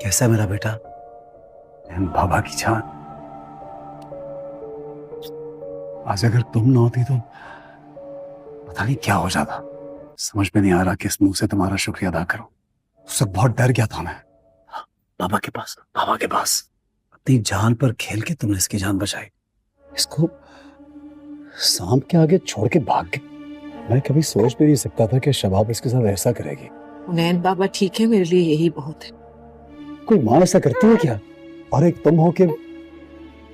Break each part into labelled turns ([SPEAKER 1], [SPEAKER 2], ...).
[SPEAKER 1] कैसा है मेरा बेटा? बाबा की जान, आज अगर तुम ना होती तो पता नहीं क्या हो जाता। समझ में नहीं आ रहा किस मुंह से तुम्हारा शुक्रिया अदा करूं। उससे बहुत डर गया था मैं। बाबा के पास, बाबा के पास अपनी जान पर खेल के तुमने इसकी जान बचाई। इसको सांप के आगे छोड़ के भाग गए। मैं कभी सोच भी नहीं सकता था कि शबाब इसके साथ ऐसा करेगी।
[SPEAKER 2] हुनैन बाबा ठीक है, मेरे लिए यही बहुत है।
[SPEAKER 1] कोई माँ ऐसा करती है क्या? और एक तुम हो कि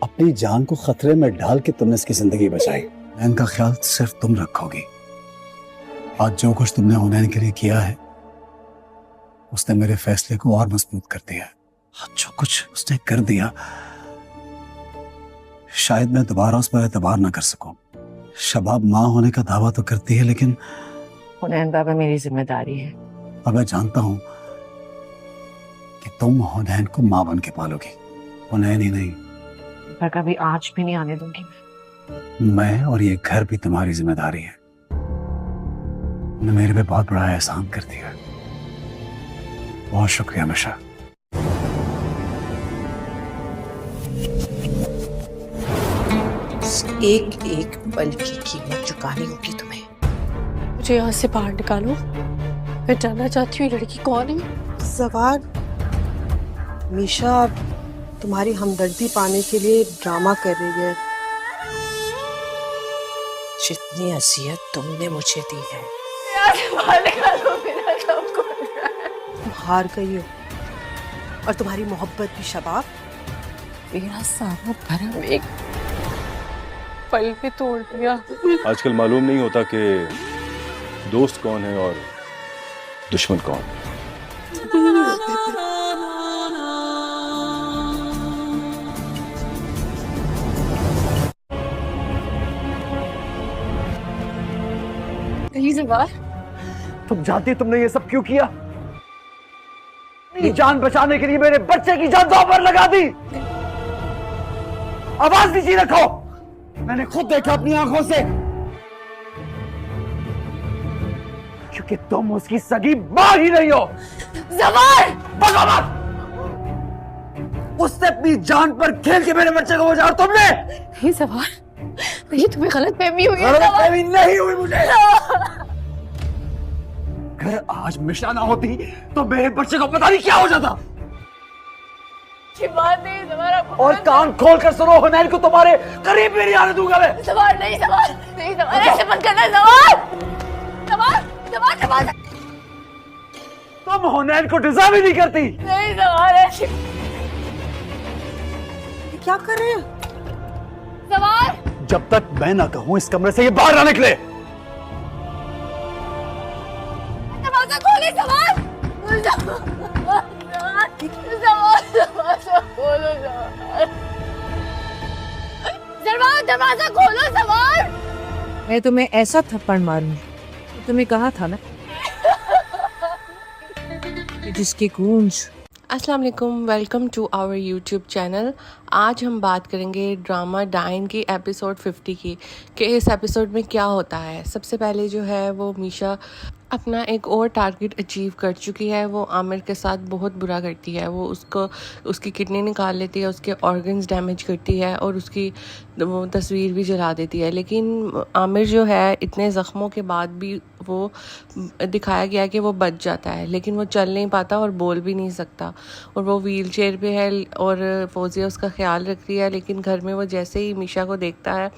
[SPEAKER 1] अपनी जान को खतरे में डाल के तुमने इसकी जिंदगी बचाई। हुनैन का ख्याल सिर्फ तुम रखोगी। आज जो कुछ तुमने हुनैन के लिए किया है उसने मेरे फैसले को और मजबूत कर दिया है। आज जो कुछ उसने कर दिया शायद मैं दोबारा उस पर एतबार ना कर सकूं। शबाब माँ होने का दावा तो करती है लेकिन
[SPEAKER 2] हुनैन बाबा मेरी जिम्मेदारी है।
[SPEAKER 1] और मैं जानता हूं कि तुम हुनैन को माँ बन के पालोगी। हुनैन ही नहीं,
[SPEAKER 2] पर कभी आँच भी नहीं आने दूंगी।
[SPEAKER 1] मैं और ये घर भी तुम्हारी जिम्मेदारी है। तुमने मेरे पे बहुत बड़ा एहसान कर दिया। बहुत शुक्रिया हमेशा।
[SPEAKER 2] एक एक पल की कीमत चुकानी होगी तुम्हें।
[SPEAKER 3] मुझे यहाँ से बाहर निकालो। मैं जानना चाहती हूँ ये लड़की कौन है।
[SPEAKER 4] जवार, मीशा तुम्हारी हमदर्दी पाने के लिए ड्रामा कर रही है।
[SPEAKER 2] जितनी अजियत तुमने मुझे दी है,
[SPEAKER 4] तुम हार गई हो और तुम्हारी मोहब्बत भी। शबाब,
[SPEAKER 3] मेरा सारा भरम एक पल पे तोड़ दिया।
[SPEAKER 5] आजकल मालूम नहीं होता कि दोस्त कौन है और दुश्मन कौन।
[SPEAKER 3] जवार,
[SPEAKER 6] तुम जानती हो तुमने ये सब क्यों किया? मेरी जान बचाने के लिए मेरे बच्चे की जान दांव पर लगा दी। आवाज नीचे रखो। मैंने खुद देखा अपनी आंखों से, क्योंकि तुम उसकी सगी मां ही नहीं हो।
[SPEAKER 3] जवार,
[SPEAKER 6] बगावत! उसने अपनी जान पर खेल के मेरे बच्चे को बचाया और तुमने।
[SPEAKER 3] नहीं जवार, नहीं तुम्हें गलतफहमी हुई है।
[SPEAKER 6] गलतफहमी नहीं हुई मुझे। अगर आज मिशा ना होती तो मेरे बच्चे को पता नहीं क्या हो जाता।
[SPEAKER 3] बात नहीं जवार,
[SPEAKER 6] और कान खोल कर सुनो, हुनैन को तुम्हारे करीब भी नहीं आने दूंगा मैं।
[SPEAKER 3] जवार नहीं, जवार नहीं, जवार ऐसे मत करना। जवार, जवार, जवार, जवार
[SPEAKER 6] तुम हुनैन को डिजर्व ही नहीं करती।
[SPEAKER 3] नहीं जवार, ऐसे
[SPEAKER 4] क्या कर रहे हैं?
[SPEAKER 3] जवार,
[SPEAKER 6] जब तक मैं ना कहूं इस कमरे से ये बाहर ना निकले।
[SPEAKER 3] दरवाजा खोले। जवार, जवार, दरवाजा खोलो। जवार, दरवाजा खोलो। जवार,
[SPEAKER 2] मैं तुम्हें ऐसा थप्पड़ मारूंगी, तुम्हें कहा था ना कि जिसकी गूंज।
[SPEAKER 3] अस्सलाम वालेकुम, welcome to our YouTube channel. आज हम बात करेंगे ड्रामा डाइन की एपिसोड 50 की, कि इस एपिसोड में क्या होता है। सबसे पहले जो है वो मीशा अपना एक और टारगेट अचीव कर चुकी है। वो आमिर के साथ बहुत बुरा करती है। वो उसकी किडनी निकाल लेती है, उसके ऑर्गन्स डैमेज करती है और उसकी वो तस्वीर भी जला देती है। लेकिन आमिर जो है इतने ज़ख्मों के बाद भी वो दिखाया गया कि वो बच जाता है, लेकिन वो चल नहीं पाता और बोल भी नहीं सकता और वो व्हील चेयर पर है और फौजिया उसका ख्याल रख रही है। लेकिन घर में वो जैसे ही मीशा को देखता है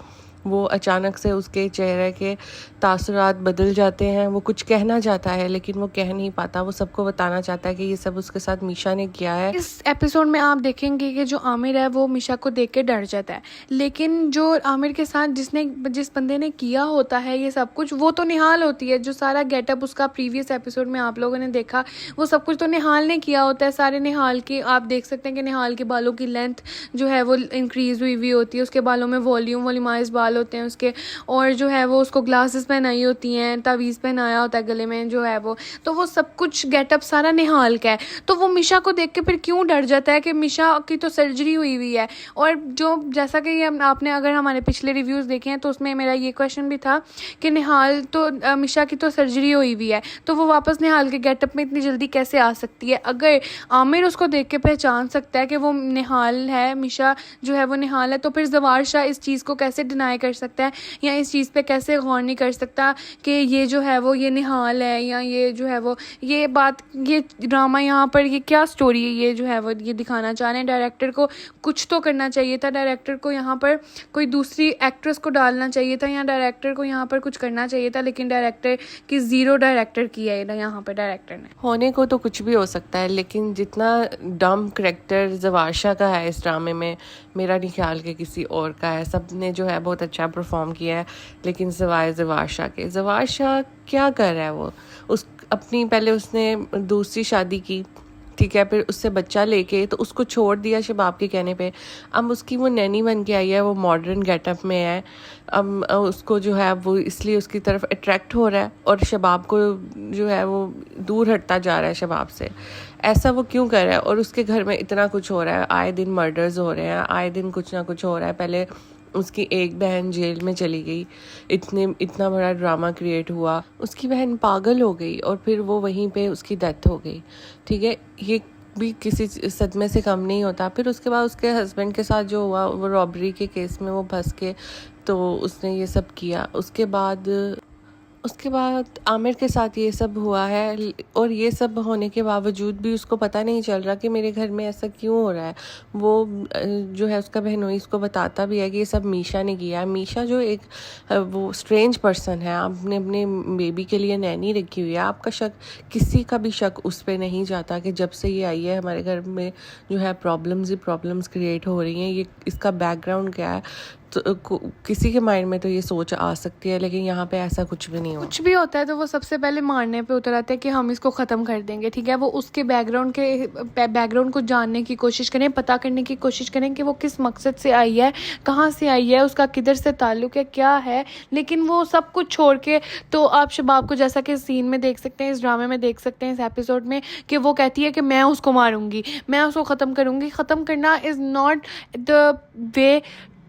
[SPEAKER 3] वो अचानक से उसके चेहरे के तासुरात बदल जाते हैं। वो कुछ कहना चाहता है लेकिन वो कह नहीं पाता। वो सबको बताना चाहता है कि ये सब उसके साथ मीशा ने किया है।
[SPEAKER 7] इस एपिसोड में आप देखेंगे कि जो आमिर है वो मीशा को देख के डर जाता है, लेकिन जो आमिर के साथ जिस बंदे ने किया होता है ये सब कुछ, वो तो निहाल होती है। जो सारा गेटअप उसका प्रीवियस एपिसोड में आप लोगों ने देखा, वो सब कुछ तो निहाल ने किया होता है। सारे निहाल की आप देख सकते हैं कि निहाल के बालों की लेंथ जो है वो इंक्रीज़ हुई होती है। उसके बालों में वॉल्यूमाइज बाल बाल होते हैं उसके, और जो है वो उसको ग्लासेस पहनाई होती हैं, तावीज़ पहनाया होता है गले में जो है वो, तो वो सब कुछ गेटअप सारा निहाल का है। तो वो मिशा को देख के फिर क्यों डर जाता है कि मिशा की तो सर्जरी हुई हुई है। और जो जैसा कि आपने अगर हमारे पिछले रिव्यूज़ देखे हैं तो उसमें मेरा ये क्वेश्चन भी था कि निहाल तो मिशा की तो सर्जरी हुई हुई है, तो वो वापस निहाल के गेटअप में इतनी जल्दी कैसे आ सकती है। अगर आमिर उसको देख के पहचान सकता है कि वो निहाल है, मिशा जो है वो निहाल है, तो फिर जवार शाह इस चीज़ को कैसे डिनाई कर सकता है या इस चीज़ पे कैसे गौर नहीं कर सकता कि ये जो है वो ये निहाल है, या ये जो है वो ये बात, ये ड्रामा यहाँ पर ये क्या स्टोरी है ये जो है वो ये दिखाना चाह रहे हैं। डायरेक्टर को कुछ तो करना चाहिए था, डायरेक्टर को यहाँ पर कोई दूसरी एक्ट्रेस को डालना चाहिए था, या डायरेक्टर को यहाँ पर कुछ करना चाहिए था, लेकिन डायरेक्टर की ज़ीरो डायरेक्टर किया है ना यहाँ पर डायरेक्टर ने।
[SPEAKER 3] होने को तो कुछ भी हो सकता है, लेकिन जितना डम करैक्टर जवार शाह का है इस ड्रामे में, मेरा नहीं ख्याल कि किसी और का है। सब ने जो है बहुत अच्छा परफॉर्म किया है, लेकिन सिवाय जवार शाह के। जवार शाह क्या कर रहा है वो, उस अपनी पहले उसने दूसरी शादी की, ठीक है, फिर उससे बच्चा लेके तो उसको छोड़ दिया शबाब के कहने पे। अब उसकी वो नैनी बन के आई है, वो मॉडर्न गेटअप में है। अब उसको जो है वो इसलिए उसकी तरफ अट्रैक्ट हो रहा है, और शबाब को जो है वो दूर हटता जा रहा है शबाब से। ऐसा वो क्यों कर रहा है? और उसके घर में इतना कुछ हो रहा है, आए दिन मर्डर्स हो रहे हैं, आए दिन कुछ ना कुछ हो रहा है। पहले उसकी एक बहन जेल में चली गई, इतना बड़ा ड्रामा क्रिएट हुआ, उसकी बहन पागल हो गई और फिर वो वहीं पे उसकी डेथ हो गई, ठीक है। ये भी किसी सदमे से कम नहीं होता। फिर उसके बाद उसके हस्बैंड के साथ जो हुआ, वो रॉबरी के केस में वो फंस के तो उसने ये सब किया। उसके बाद आमिर के साथ ये सब हुआ है, और ये सब होने के बावजूद भी उसको पता नहीं चल रहा कि मेरे घर में ऐसा क्यों हो रहा है। वो जो है उसका बहनोई इसको बताता भी है कि ये सब मीशा ने किया है। मीशा जो एक वो स्ट्रेंज पर्सन है, आपने अपने बेबी के लिए नैनी रखी हुई है, आपका शक, किसी का भी शक उस पर नहीं जाता कि जब से ये आई है हमारे घर में जो है प्रॉब्लम्स ही प्रॉब्लम्स क्रिएट हो रही हैं, ये इसका बैकग्राउंड क्या है। तो किसी के माइंड में तो ये सोच आ सकती है, लेकिन यहाँ पे ऐसा कुछ भी नहीं हुआ।
[SPEAKER 7] कुछ भी होता है तो वो सबसे पहले मारने पे उतर आते हैं कि हम इसको ख़त्म कर देंगे, ठीक है। वो उसके बैकग्राउंड को जानने की कोशिश करें, पता करने की कोशिश करें कि वो किस मकसद से आई है, कहाँ से आई है, उसका किधर से ताल्लुक़ है, क्या है। लेकिन वो सब कुछ छोड़ के तो आप शबाब को, जैसा कि सीन में देख सकते हैं, इस ड्रामे में देख सकते हैं, इस एपिसोड में, कि वो कहती है कि मैं उसको मारूंगी, मैं उसको ख़त्म करूँगी। ख़त्म करना इज़ नॉट द वे,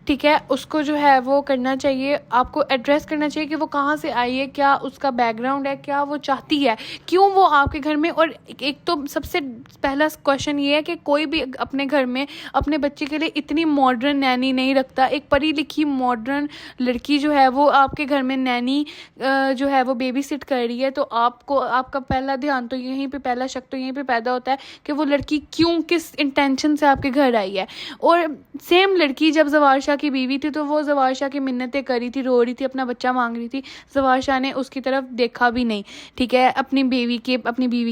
[SPEAKER 7] ठीक है। उसको जो है वो करना चाहिए, आपको एड्रेस करना चाहिए कि वो कहाँ से आई है, क्या उसका बैकग्राउंड है, क्या वो चाहती है, क्यों वो आपके घर में। और एक तो सबसे पहला क्वेश्चन ये है कि कोई भी अपने घर में अपने बच्चे के लिए इतनी मॉडर्न नैनी नहीं रखता। एक पढ़ी लिखी मॉडर्न लड़की जो है वो आपके घर में नैनी जो है वो बेबी सिट कर रही है, तो आपका पहला ध्यान तो यहीं पे, पहला शक तो यहीं पे पैदा होता है कि वो लड़की क्यों, किस इंटेंशन से आपके घर आई है। और सेम लड़की जब जवार शाह की बीवी थी तो वो जवार शाह की मिन्नतें करी थी, रो रही थी, अपना बच्चा मांग रही थी, जवार शाह ने उसकी तरफ देखा भी नहीं, ठीक है, अपनी बीवी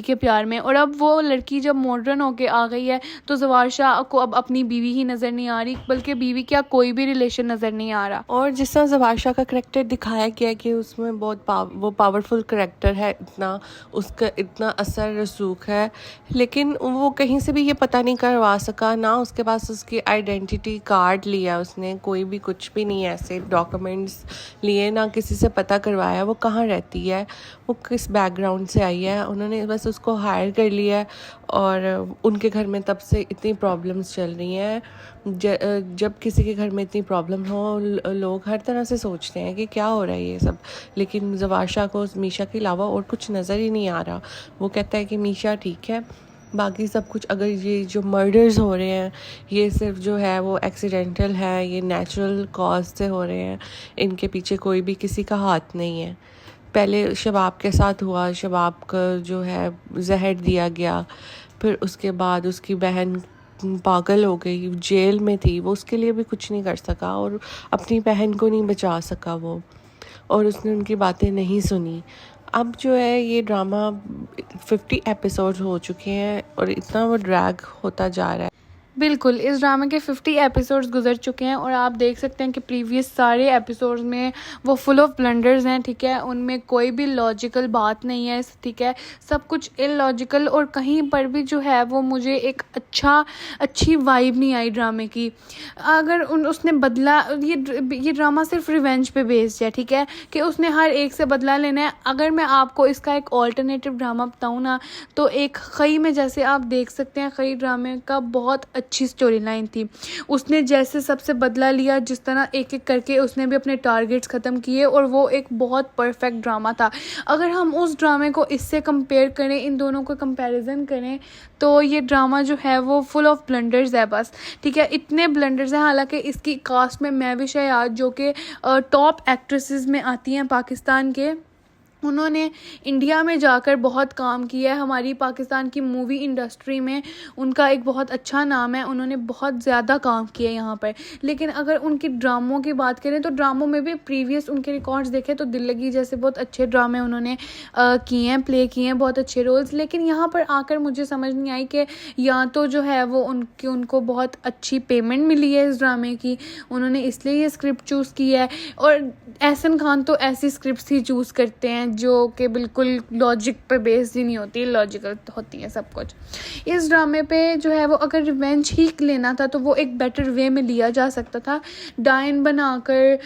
[SPEAKER 7] के प्यार में। और अब वो लड़की जब मॉडर्न होके आ गई है तो जवार शाह को अब अपनी बीवी ही नज़र नहीं आ रही, बल्कि बीवी क्या कोई भी रिलेशन नज़र नहीं आ रहा।
[SPEAKER 3] और जिस तरह जवार शाह का करैक्टर दिखाया गया कि उसमें बहुत वो पावरफुल करैक्टर है, उसका इतना असर रसूख है, लेकिन वो कहीं से भी ये पता नहीं करवा सका ना। उसके पास उसकी आइडेंटिटी कार्ड लिया उसने, कोई भी कुछ भी नहीं, ऐसे डॉक्यूमेंट्स लिए, ना किसी से पता करवाया वो कहाँ रहती है, वो किस बैकग्राउंड से आई है। उन्होंने बस उसको हायर कर लिया है, और उनके घर में तब से इतनी प्रॉब्लम्स चल रही हैं। जब किसी के घर में इतनी प्रॉब्लम हो, लोग हर तरह से सोचते हैं कि क्या हो रहा है ये सब, लेकिन जवार शाह को मीशा के अलावा और कुछ नज़र ही नहीं आ रहा। वो कहता है कि मीशा ठीक है, बाकी सब कुछ, अगर ये जो मर्डर्स हो रहे हैं ये सिर्फ जो है वो एक्सीडेंटल है, ये नेचुरल कॉज से हो रहे हैं, इनके पीछे कोई भी किसी का हाथ नहीं है। पहले शबाब के साथ हुआ, शबाब का जो है जहर दिया गया, फिर उसके बाद उसकी बहन पागल हो गई, जेल में थी, वो उसके लिए भी कुछ नहीं कर सका और अपनी बहन को नहीं बचा सका वो, और उसने उनकी बातें नहीं सुनी। अब जो है ये ड्रामा 50 एपिसोड हो चुके हैं और इतना वो ड्रैग होता जा रहा है।
[SPEAKER 7] बिल्कुल, इस ड्रामे के 50 एपिसोड्स गुज़र चुके हैं और आप देख सकते हैं कि प्रीवियस सारे एपिसोड्स में वो फुल ऑफ ब्लंडर्स हैं, ठीक है? उनमें कोई भी लॉजिकल बात नहीं है, ठीक है? सब कुछ इलॉजिकल, और कहीं पर भी जो है वो मुझे एक अच्छी वाइब नहीं आई ड्रामे की। अगर उसने बदला, ये ड्रामा सिर्फ रिवेंज पे बेस्ड है, ठीक है? कि उसने हर एक से बदला लेना है। अगर मैं आपको इसका एक ऑल्टरनेटिव ड्रामा बताऊँ ना, तो एक खई में, जैसे आप देख सकते हैं, खई ड्रामे का बहुत अच्छी स्टोरी लाइन थी। उसने जैसे सबसे बदला लिया, जिस तरह एक एक करके उसने भी अपने टारगेट्स ख़त्म किए, और वो एक बहुत परफेक्ट ड्रामा था। अगर हम उस ड्रामे को इससे कंपेयर करें, इन दोनों को कंपैरिजन करें, तो ये ड्रामा जो है वो फुल ऑफ ब्लंडर्स है बस, ठीक है? इतने ब्लंडर्स हैं। हालांकि इसकी कास्ट में महविश हयात, जो कि टॉप एक्ट्रेसेस में आती हैं पाकिस्तान के, उन्होंने इंडिया में जाकर बहुत काम किया है। हमारी पाकिस्तान की मूवी इंडस्ट्री में उनका एक बहुत अच्छा नाम है, उन्होंने बहुत ज़्यादा काम किया है यहाँ पर। लेकिन अगर उनकी ड्रामों की बात करें, तो ड्रामों में भी प्रीवियस उनके रिकॉर्ड्स देखें तो दिल लगी जैसे बहुत अच्छे ड्रामे उन्होंने किए हैं, प्ले किए हैं, बहुत अच्छे रोल्स। लेकिन यहाँ पर आकर मुझे समझ नहीं आई कि या तो जो है वो उनको बहुत अच्छी पेमेंट मिली है इस ड्रामे की, उन्होंने इसलिए ये स्क्रिप्ट चूज़ की है, और एहसन खान तो ऐसी स्क्रिप्ट्स ही चूज़ करते हैं जो कि बिल्कुल लॉजिक पे बेस्ड ही नहीं होती, लॉजिकल होती है सब कुछ। इस ड्रामे पे जो है वो अगर रिवेंज ही लेना था तो वो एक बेटर वे में लिया जा सकता था। डायन बनाकर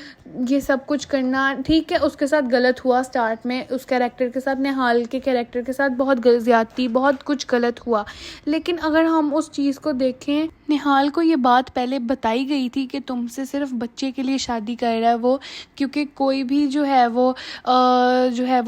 [SPEAKER 7] ये सब कुछ करना, ठीक है, उसके साथ गलत हुआ स्टार्ट में, उस कैरेक्टर के साथ, निहाल के कैरेक्टर के साथ बहुत ज़्यादती, बहुत कुछ गलत हुआ। लेकिन अगर हम उस चीज़ को देखें, निहाल को ये बात पहले बताई गई थी कि तुमसे सिर्फ बच्चे के लिए शादी कर रहा है वो, क्योंकि कोई भी जो है वो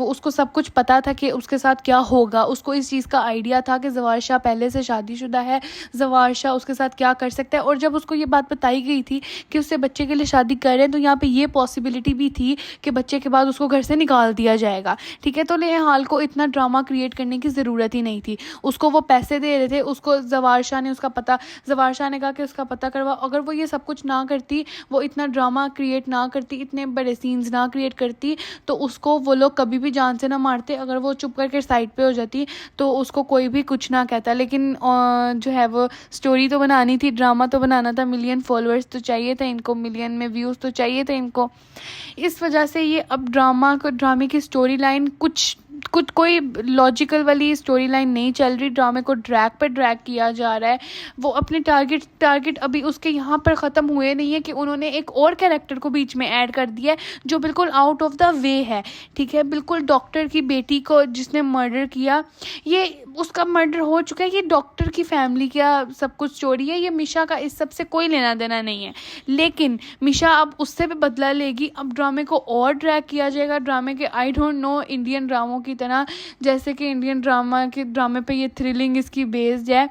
[SPEAKER 7] उसको सब कुछ पता था कि उसके साथ क्या होगा। उसको इस चीज़ का आइडिया था कि जवार शाह पहले से शादीशुदा है, जवार शाह उसके साथ क्या कर सकता है। और जब उसको ये बात बताई गई थी कि उससे बच्चे के लिए शादी कर रहे हैं, तो यहाँ पे ये पॉसिबिलिटी भी थी कि बच्चे के बाद उसको घर से निकाल दिया जाएगा, ठीक है? तो निहाल को इतना ड्रामा क्रिएट करने की ज़रूरत ही नहीं थी। उसको वो पैसे दे रहे थे, उसको जवार शाह ने जवार शाह ने कहा कि उसका पता करवा। अगर वो ये सब कुछ ना करती, वो इतना ड्रामा क्रिएट ना करती, इतने बड़े सीन्स ना क्रिएट करती, तो उसको वो लोग कभी भी जान से ना मारते। अगर वो चुप करके साइड पे हो जाती तो उसको कोई भी कुछ ना कहता। लेकिन जो है वो स्टोरी तो बनानी थी, ड्रामा तो बनाना था, मिलियन फॉलोअर्स तो चाहिए थे इनको, मिलियन में व्यूज़ तो चाहिए थे इनको। इस वजह से ये अब ड्रामे की स्टोरी लाइन कुछ कोई लॉजिकल वाली स्टोरी लाइन नहीं चल रही। ड्रामे को ड्रैग किया जा रहा है। वो अपने टारगेट अभी उसके यहाँ पर ख़त्म हुए नहीं है कि उन्होंने एक और कैरेक्टर को बीच में ऐड कर दिया है जो बिल्कुल आउट ऑफ द वे है, ठीक है? बिल्कुल डॉक्टर की बेटी को जिसने मर्डर किया, ये उसका मर्डर हो चुका है, ये डॉक्टर की फैमिली का सब कुछ स्टोरी है। ये मिशा का इस सब से कोई लेना देना नहीं है। लेकिन मिशा अब उससे भी बदला लेगी। अब ड्रामे को और ड्रैग किया जाएगा। ड्रामे के आई डोंट नो इंडियन ड्रामों की तरह, जैसे कि इंडियन ड्रामे पे ये थ्रिलिंग इसकी बेस्ड है।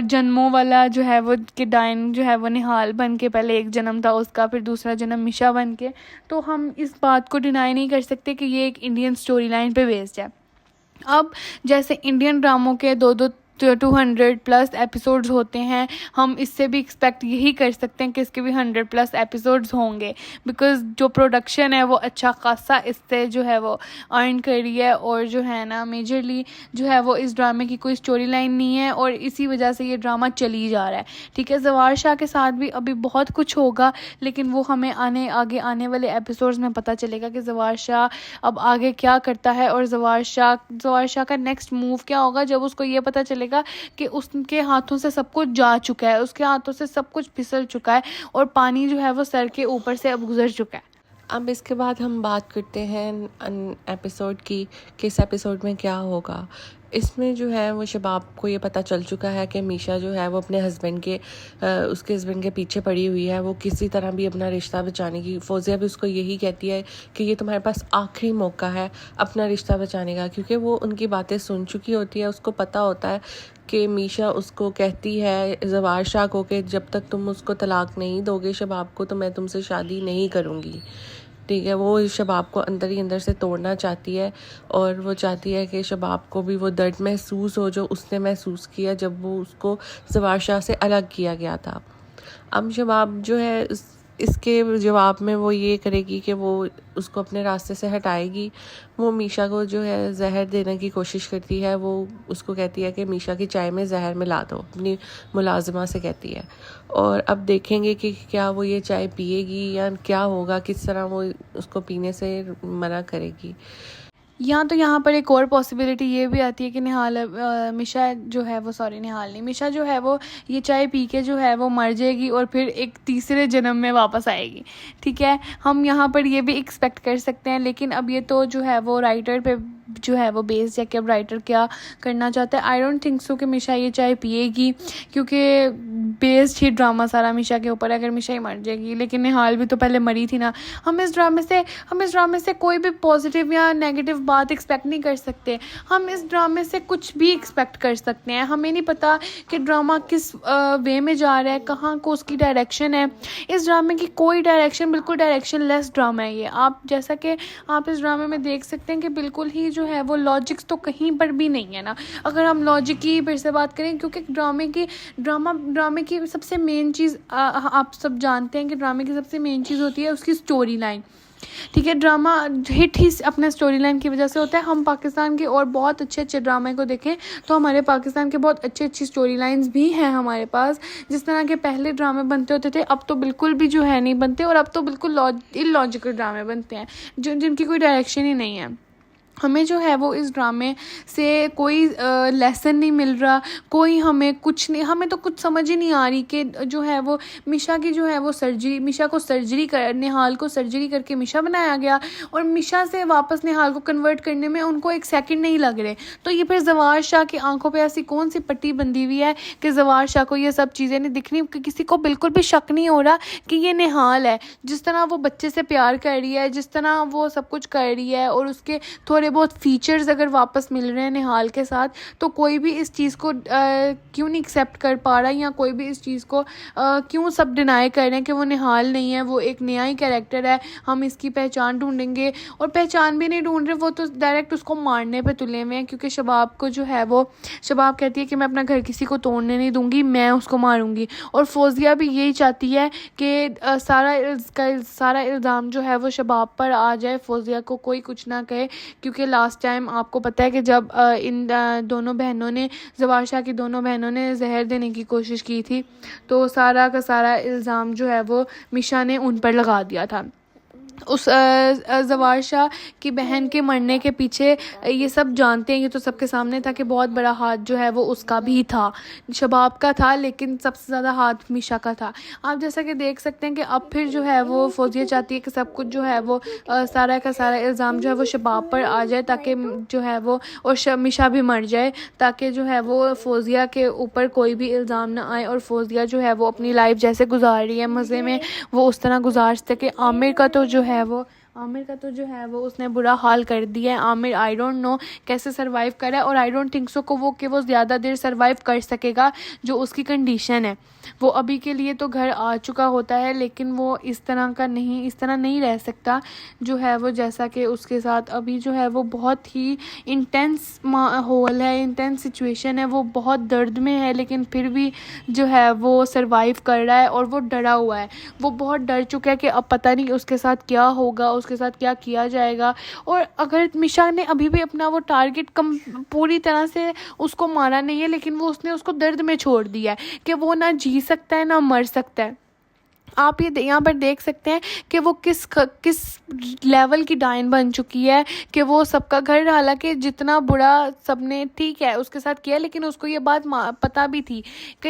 [SPEAKER 7] जन्मों वाला जो है वो कि डायन जो है वो निहाल बन के, पहले एक जन्म था उसका, फिर दूसरा जन्म मिशा बन के, तो हम इस बात को डिनाई नहीं कर सकते कि ये एक इंडियन स्टोरी लाइन पे बेस्ड है। अब जैसे इंडियन ड्रामों के 200+ एपिसोड्स होते हैं, हम इससे भी एक्सपेक्ट यही कर सकते हैं कि इसके भी 100+ एपिसोड्स होंगे, बिकॉज़ जो प्रोडक्शन है वो अच्छा खासा इससे जो है वो अर्न कर रही है। और जो है ना, मेजरली जो है वो इस ड्रामे की कोई स्टोरी लाइन नहीं है, और इसी वजह से ये ड्रामा चली जा रहा है, ठीक है? जवार शाह के साथ भी अभी बहुत कुछ होगा, लेकिन वो हमें आगे आने वाले एपिसोड्स में पता चलेगा कि जवार शाह अब आगे क्या करता है, और जवार शाह का नेक्स्ट मूव क्या होगा, जब उसको ये पता चलेगा कि उसके हाथों से सब कुछ जा चुका है, उसके हाथों से सब कुछ फिसल चुका है, और पानी जो है वो सर के ऊपर से अब गुजर चुका है।
[SPEAKER 3] अब इसके बाद हम बात करते हैं एपिसोड की, किस एपिसोड में क्या होगा। इसमें जो है वो शबाब को ये पता चल चुका है कि मीशा जो है वो अपने उसके हस्बैंड के पीछे पड़ी हुई है। वो किसी तरह भी अपना रिश्ता बचाने की, फौजिया भी उसको यही कहती है कि ये तुम्हारे पास आखिरी मौका है अपना रिश्ता बचाने का, क्योंकि वो उनकी बातें सुन चुकी होती है। उसको पता होता है कि मीशा उसको कहती है जवार शाह को कि जब तक तुम उसको तलाक नहीं दोगे शबाब को, तो मैं तुमसे शादी नहीं करूँगी, ठीक है? वो शबाब को अंदर ही अंदर से तोड़ना चाहती है, और वो चाहती है कि शबाब को भी वो दर्द महसूस हो जो उसने महसूस किया जब वो उसको जवार शाह से अलग किया गया था। अब शबाब जो है इसके जवाब में वो ये करेगी कि वो उसको अपने रास्ते से हटाएगी। वो मीशा को जो है जहर देने की कोशिश करती है। वो उसको कहती है कि मीशा की चाय में जहर मिला दो, अपनी मुलाजिमा से कहती है। और अब देखेंगे कि क्या वो ये चाय पिएगी या क्या होगा, किस तरह वो उसको पीने से मना करेगी।
[SPEAKER 7] या तो यहाँ पर एक और पॉसिबिलिटी ये भी आती है कि मिशा जो है वो मिशा जो है वो ये चाय पी के जो है वो मर जाएगी और फिर एक तीसरे जन्म में वापस आएगी। ठीक है, हम यहाँ पर ये भी एक्सपेक्ट कर सकते हैं, लेकिन अब ये तो जो है वो राइटर पे जो है वो बेस्ड है कि अब राइटर क्या करना चाहता है। आई डोंट थिंक सो कि मिशा ये चाय पिएगी, क्योंकि बेस्ड ही ड्रामा सारा मिशा के ऊपर है। अगर मिशा ही मर जाएगी, लेकिन निहाल भी तो पहले मरी थी ना। हम इस ड्रामे से कोई भी पॉजिटिव या नेगेटिव बात एक्सपेक्ट नहीं कर सकते। हम इस ड्रामे से कुछ भी एक्सपेक्ट कर सकते हैं। हमें नहीं पता कि ड्रामा किस वे में जा रहा है, कहाँ को उसकी डायरेक्शन है। इस ड्रामे की कोई डायरेक्शन, बिल्कुल डायरेक्शन लेस ड्रामा है ये। आप जैसा कि आप इस ड्रामे में देख सकते हैं कि बिल्कुल ही जो है वो लॉजिक्स तो कहीं पर भी नहीं है ना। अगर हम लॉजिक की फिर से बात करें, क्योंकि ड्रामे की सबसे मेन चीज़ आप सब जानते हैं कि ड्रामे की सबसे मेन चीज़ होती है उसकी स्टोरी लाइन। ठीक है, ड्रामा हिट ही अपने स्टोरी लाइन की वजह से होता है। हम पाकिस्तान के और बहुत अच्छे ड्रामे को देखें तो हमारे पाकिस्तान के बहुत अच्छी स्टोरी लाइन्स भी हैं हमारे पास। जिस तरह के पहले ड्रामे बनते होते थे, अब तो बिल्कुल भी जो है नहीं बनते, और अब तो बिल्कुल इलॉजिकल ड्रामे बनते हैं जिनकी कोई डायरेक्शन ही नहीं है। हमें जो है वो इस ड्रामे से कोई लेसन नहीं मिल रहा, कोई हमें कुछ नहीं, हमें तो कुछ समझ ही नहीं आ रही कि जो है वो मिशा की जो है वो निहाल को सर्जरी करके मिशा बनाया गया, और मिशा से वापस निहाल को कन्वर्ट करने में उनको एक सेकंड नहीं लग रहे। तो ये फिर जवार शाह की आंखों पे ऐसी कौन सी पट्टी बंधी हुई है कि जवार शाह को ये सब चीज़ें नहीं दिख रही, कि किसी को बिल्कुल भी शक नहीं हो रहा कि ये निहाल है। जिस तरह वो बच्चे से प्यार कर रही है, जिस तरह वो सब कुछ कर रही है, और उसके थोड़े बहुत फीचर्स अगर वापस मिल रहे हैं निहाल के साथ, तो कोई भी इस चीज़ को क्यों नहीं एक्सेप्ट कर पा रहा, या कोई भी इस चीज़ को क्यों सब डिनाई कर रहे हैं कि वो निहाल नहीं है, वो एक नया ही कैरेक्टर है, हम इसकी पहचान ढूंढेंगे। और पहचान भी नहीं ढूंढ रहे, वो तो डायरेक्ट उसको मारने पे तुले हुए हैं। क्योंकि शबाब को जो है वो शबाब कहती है कि मैं अपना घर किसी को तोड़ने नहीं दूंगी, मैं उसको मारूंगी। और फौजिया भी यही चाहती है कि सारा इल्ज़ाम जो है वो शबाब पर आ जाए, फौजिया को कोई कुछ ना कहे। क्योंकि लास्ट टाइम आपको पता है कि जब इन दोनों बहनों ने, जवार शाह की दोनों बहनों ने जहर देने की कोशिश की थी, तो सारा का सारा इल्ज़ाम जो है वो मिशा ने उन पर लगा दिया था। उस जवार शाह की बहन के मरने के पीछे ये सब जानते हैं, ये तो सबके सामने था कि बहुत बड़ा हाथ जो है वो उसका भी था, शबाब का था, लेकिन सबसे ज़्यादा हाथ मिशा का था। आप जैसा कि देख सकते हैं कि अब फिर जो है वो फौजिया चाहती है कि सब कुछ जो है वो सारा का सारा इल्ज़ाम जो है वो शबाब पर आ जाए, ताकि जो है वो और मिशा भी मर जाए, ताकि जो है वो फौजिया के ऊपर कोई भी इल्ज़ाम ना आए, और फौजिया जो है वो अपनी लाइफ जैसे गुजार रही है मज़े में, वो उस तरह गुजार सके। आमिर का तो जो है वो उसने बुरा हाल कर दिया है। आमिर आई डोंट नो कैसे सरवाइव कर रहा है, और आई डोंट थिंक सो कि वो ज़्यादा देर सरवाइव कर सकेगा। जो उसकी कंडीशन है, वो अभी के लिए तो घर आ चुका होता है, लेकिन वो इस तरह नहीं रह सकता जो है वो, जैसा कि उसके साथ अभी जो है वो बहुत ही इंटेंस माहौल है, इंटेंस सिचुएशन है, वो बहुत दर्द में है, लेकिन फिर भी जो है वो सरवाइव कर रहा है, और वो डरा हुआ है, वो बहुत डर चुका है कि अब पता नहीं उसके साथ क्या होगा, उसके साथ क्या किया जाएगा। और अगर मिशा ने अभी भी अपना वो टारगेट पूरी तरह से उसको मारा नहीं है, लेकिन उसने उसको दर्द में छोड़ दिया है कि वो ना जी सकता है ना मर सकता है। आप ये यहाँ पर देख सकते हैं कि वो किस लेवल की डायन बन चुकी है, कि वो सबका घर, हालांकि जितना बुरा सबने ठीक है उसके साथ किया, लेकिन उसको ये बात पता भी थी कि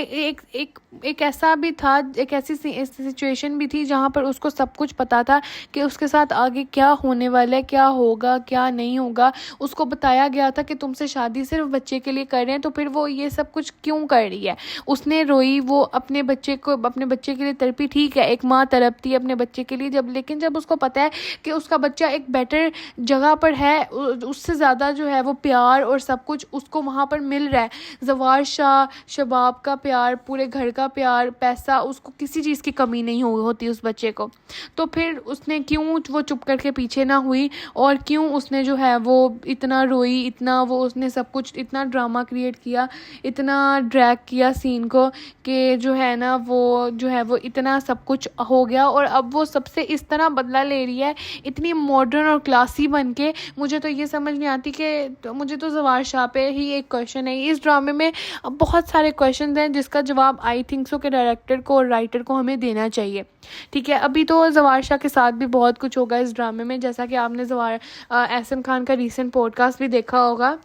[SPEAKER 7] एक ऐसा भी था, एक ऐसी सिचुएशन भी थी जहाँ पर उसको सब कुछ पता था कि उसके साथ आगे क्या होने वाला है, क्या होगा क्या नहीं होगा। उसको बताया गया था कि तुमसे शादी सिर्फ बच्चे के लिए कर रहे हैं, तो फिर वो ये सब कुछ क्यों कर रही है। उसने रोई, वो अपने बच्चे के लिए तड़पी, ठीक है, एक माँ तड़पती है अपने बच्चे के लिए, लेकिन जब उसको पता है कि उसका बच्चा एक बेटर जगह पर है, उससे ज़्यादा जो है वो प्यार और सब कुछ उसको वहाँ पर मिल रहा है, जवार शाह, शबाब का प्यार, पूरे घर का प्यार, पैसा, उसको किसी चीज़ की कमी नहीं होती उस बच्चे को। तो फिर उसने क्यों वो चुप करके पीछे ना हुई, और क्यों उसने जो है वो इतना रोई, इतना वो उसने सब कुछ, इतना ड्रामा क्रिएट किया, इतना ड्रैग किया सीन को, कि जो है ना वो जो है वो इतना सब सब कुछ हो गया और अब वो सबसे इस तरह बदला ले रही है, इतनी मॉडर्न और क्लासी बन के। मुझे तो ये समझ नहीं आती कि मुझे तो ज़वार शाह पे ही एक क्वेश्चन है। इस ड्रामे में बहुत सारे क्वेश्चन हैं जिसका जवाब आई थिंक सो कि डायरेक्टर को और राइटर को हमें देना चाहिए। ठीक है, अभी तो ज़वार शाह के साथ भी बहुत कुछ होगा इस ड्रामे में, जैसा कि आपने एहसन खान का रीसेंट पॉडकास्ट भी देखा होगा।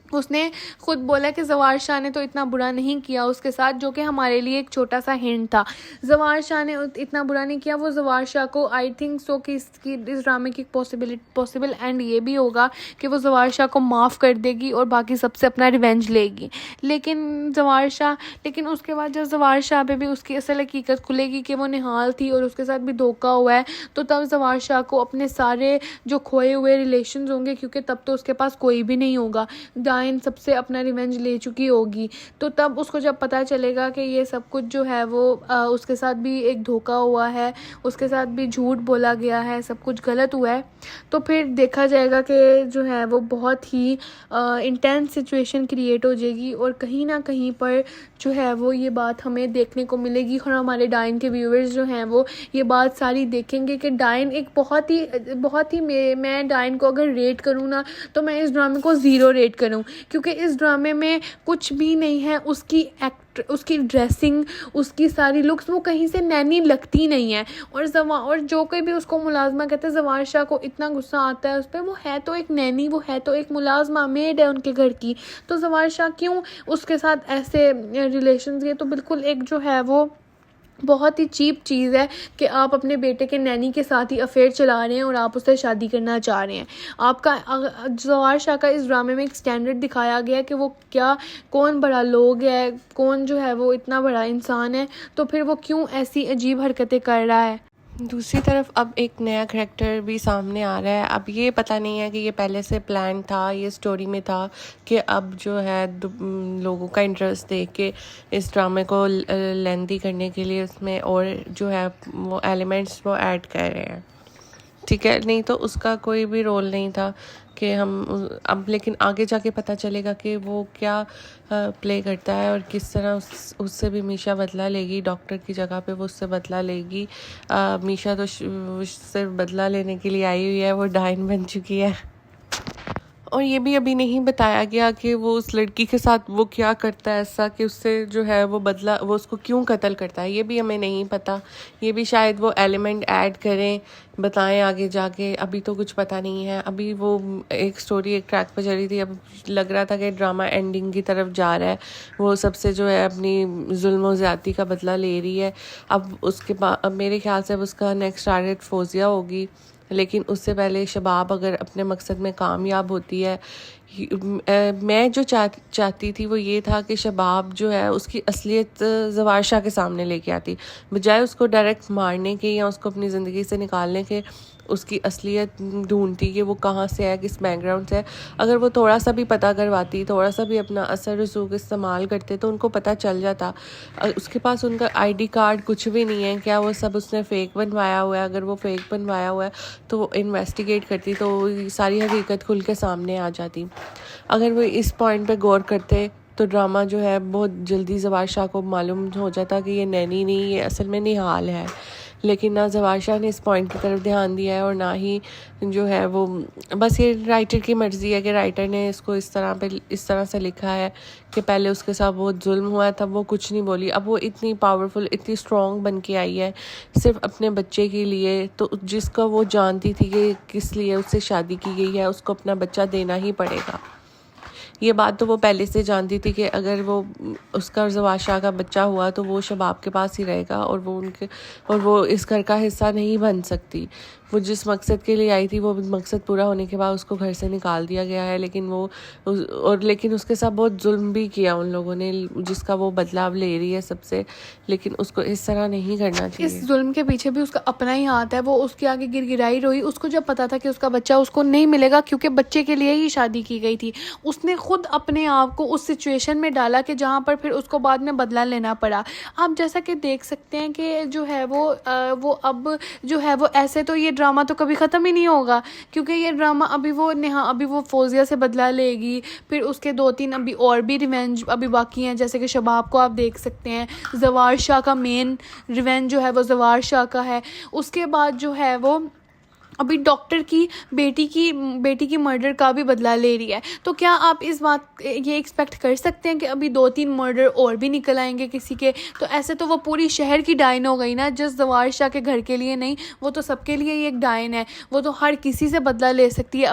[SPEAKER 7] उसने खुद बोला कि ज़वार शाह ने तो इतना बुरा नहीं किया उसके साथ, जो कि हमारे लिए एक छोटा सा हिंट था। ज़वार शाह ने इतना बुरा नहीं किया। वो ज़वार शाह को आई थिंक सो कि इस ड्रामे की पॉसिबल एंड ये भी होगा कि वो ज़वार शाह को माफ़ कर देगी और बाकी सबसे अपना रिवेंज लेगी। लेकिन उसके बाद जब ज़वार शाह पे भी उसकी असल हकीकत खुलेगी कि वो निहाल थी और उसके साथ भी धोखा हुआ है, तो तब ज़वार शाह को अपने सारे जो खोए हुए रिलेशंस होंगे, क्योंकि तब तो उसके पास कोई भी नहीं होगा, डायन सबसे अपना रिवेंज ले चुकी होगी, तो तब उसको जब पता चलेगा कि ये सब कुछ जो है वो उसके साथ भी एक धोखा हुआ है, उसके साथ भी झूठ बोला गया है, सब कुछ गलत हुआ है, तो फिर देखा जाएगा कि जो है वो बहुत ही इंटेंस सिचुएशन क्रिएट हो जाएगी और कहीं ना कहीं पर जो है वो ये बात हमें देखने को मिलेगी और हमारे डायन के व्यूअर्स जो हैं वो ये बात सारी देखेंगे कि डायन एक बहुत ही मैं डायन को अगर रेट करूँ ना, तो मैं इस ड्रामे को 0 रेट करूँ, क्योंकि इस ड्रामे में कुछ भी नहीं है। उसकी ड्रेसिंग, उसकी सारी लुक्स, वो कहीं से नैनी लगती नहीं है। और जो कोई भी उसको मुलाजमा कहते हैं, ज़वार शाह को इतना गुस्सा आता है उस पर। वो है तो एक नैनी, वो है तो एक मुलाजमा, मेड है उनके घर की, तो ज़वार शाह क्यों उसके साथ ऐसे रिलेशंस? ये तो बिल्कुल एक जो है वो बहुत ही चीप चीज़ है कि आप अपने बेटे के नैनी के साथ ही अफेयर चला रहे हैं और आप उससे शादी करना चाह रहे हैं। आपका ज़वार शाह का इस ड्रामे में एक स्टैंडर्ड दिखाया गया कि वो कौन बड़ा लोग है, कौन जो है वो इतना बड़ा इंसान है, तो फिर वो क्यों ऐसी अजीब हरकतें कर रहा है।
[SPEAKER 3] दूसरी तरफ अब एक नया करैक्टर भी सामने आ रहा है। अब ये पता नहीं है कि ये पहले से प्लान था, ये स्टोरी में था कि अब जो है लोगों का इंटरेस्ट देख के इस ड्रामे को लेंथी करने के लिए उसमें और जो है वो एलिमेंट्स वो ऐड कर रहे हैं। ठीक है, नहीं तो उसका कोई भी रोल नहीं था कि हम अब, लेकिन आगे जाके पता चलेगा कि वो क्या प्ले करता है और किस तरह उससे भी मीशा बदला लेगी। डॉक्टर की जगह पे वो उससे बदला लेगी। मीशा तो उससे बदला लेने के लिए आई हुई है, वो डायन बन चुकी है। और ये भी अभी नहीं बताया गया कि वो उस लड़की के साथ वो क्या करता है ऐसा कि उससे जो है वो उसको क्यों कत्ल करता है, ये भी हमें नहीं पता। ये भी शायद वो एलिमेंट ऐड करें, बताएं आगे जाके। अभी तो कुछ पता नहीं है। अभी वो एक स्टोरी एक ट्रैक पर चली थी, अब लग रहा था कि ड्रामा एंडिंग की तरफ जा रहा है। वो सबसे जो है अपनी जुल्म और ज़्यादती का बदला ले रही है। अब उसके बाद मेरे ख्याल से अब उसका नेक्स्ट टारगेट फौजिया होगी, लेकिन उससे पहले शबाब अगर अपने मकसद में कामयाब होती है। मैं जो चाहती थी वो ये था कि शबाब जो है उसकी असलियत ज़वार शाह के सामने लेके आती, बजाय उसको डायरेक्ट मारने के या उसको अपनी ज़िंदगी से निकालने के। उसकी असलियत ढूंढती कि वो कहाँ से है, किस बैकग्राउंड से है। अगर वो थोड़ा सा भी पता करवाती, थोड़ा सा भी अपना असर रसूख इस्तेमाल करते, तो उनको पता चल जाता। उसके पास उनका आईडी कार्ड कुछ भी नहीं है, क्या वो सब उसने फ़ेक बनवाया हुआ है? अगर वो फ़ेक बनवाया हुआ है तो वो इन्वेस्टिगेट करती तो सारी हकीकत खुल के सामने आ जाती। अगर वो इस पॉइंट पे गौर करते तो ड्रामा जो है बहुत जल्दी ज़वार शाह को मालूम हो जाता कि ये नैनी नहीं, ये असल में निहाल है। लेकिन ना ज़वार शाह ने इस पॉइंट की तरफ ध्यान दिया है और ना ही जो है वो, बस ये राइटर की मर्ज़ी है कि राइटर ने इसको इस तरह से लिखा है कि पहले उसके साथ बहुत जुल्म हुआ था, वो कुछ नहीं बोली। अब वो इतनी पावरफुल, इतनी स्ट्रॉन्ग बन के आई है सिर्फ अपने बच्चे के लिए, तो जिसका वो जानती थी कि किस लिए उससे शादी की गई है, उसको अपना बच्चा देना ही पड़ेगा। ये बात तो वो पहले से जानती थी कि अगर वो उसका ज़वार शाह का बच्चा हुआ तो वो शबाब के पास ही रहेगा और वो इस घर का हिस्सा नहीं बन सकती। वो जिस मकसद के लिए आई थी वो मकसद पूरा होने के बाद उसको घर से निकाल दिया गया है। लेकिन उसके साथ बहुत जुल्म भी किया उन लोगों ने, जिसका वो बदलाव ले रही है सबसे। लेकिन उसको इस तरह नहीं करना चाहिए।
[SPEAKER 7] इस जुल्म के पीछे भी उसका अपना ही हाथ है। वो उसके आगे गिड़गिड़ाई रोई। उसको जब पता था कि उसका बच्चा उसको नहीं मिलेगा, क्योंकि बच्चे के लिए ही शादी की गई थी, उसने खुद अपने आप को उस सिचुएशन में डाला कि जहाँ पर फिर उसको बाद में बदला लेना पड़ा। आप जैसा कि देख सकते हैं कि जो है वो अब जो है वो ऐसे तो ये ड्रामा तो कभी ख़त्म ही नहीं होगा, क्योंकि ये ड्रामा अभी वो फौजिया से बदला लेगी, फिर उसके 2-3 अभी और भी रिवेंज अभी बाकी हैं, जैसे कि शबाब को आप देख सकते हैं। जवार शाह का मेन रिवेंज जो है वो जवार शाह का है। उसके बाद जो है वो अभी डॉक्टर की बेटी की मर्डर का भी बदला ले रही है। तो क्या आप इस बात ये एक्सपेक्ट कर सकते हैं कि अभी 2-3 मर्डर और भी निकल आएंगे किसी के? तो ऐसे तो वो पूरी शहर की डायन हो गई ना, जस्ट जवार शाह के घर के लिए नहीं, वो तो सबके लिए ही एक डायन है। वो तो हर किसी से बदला ले सकती है